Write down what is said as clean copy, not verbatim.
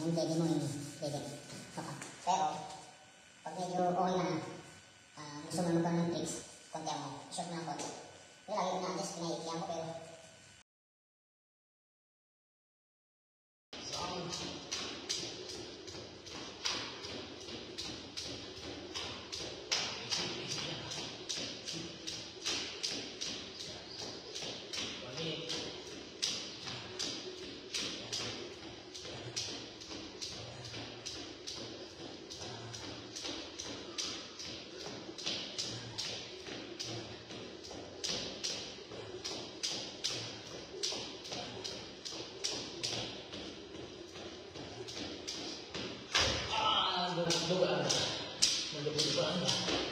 yung pwede mo yung pwede. Pero, pag medyo okay na, gusto mo magkaroon ng tricks, konti mo, short mo ng konti. Yung lagi ko na-adjust, pinaikihan ko pero Lugar. Malubog ba?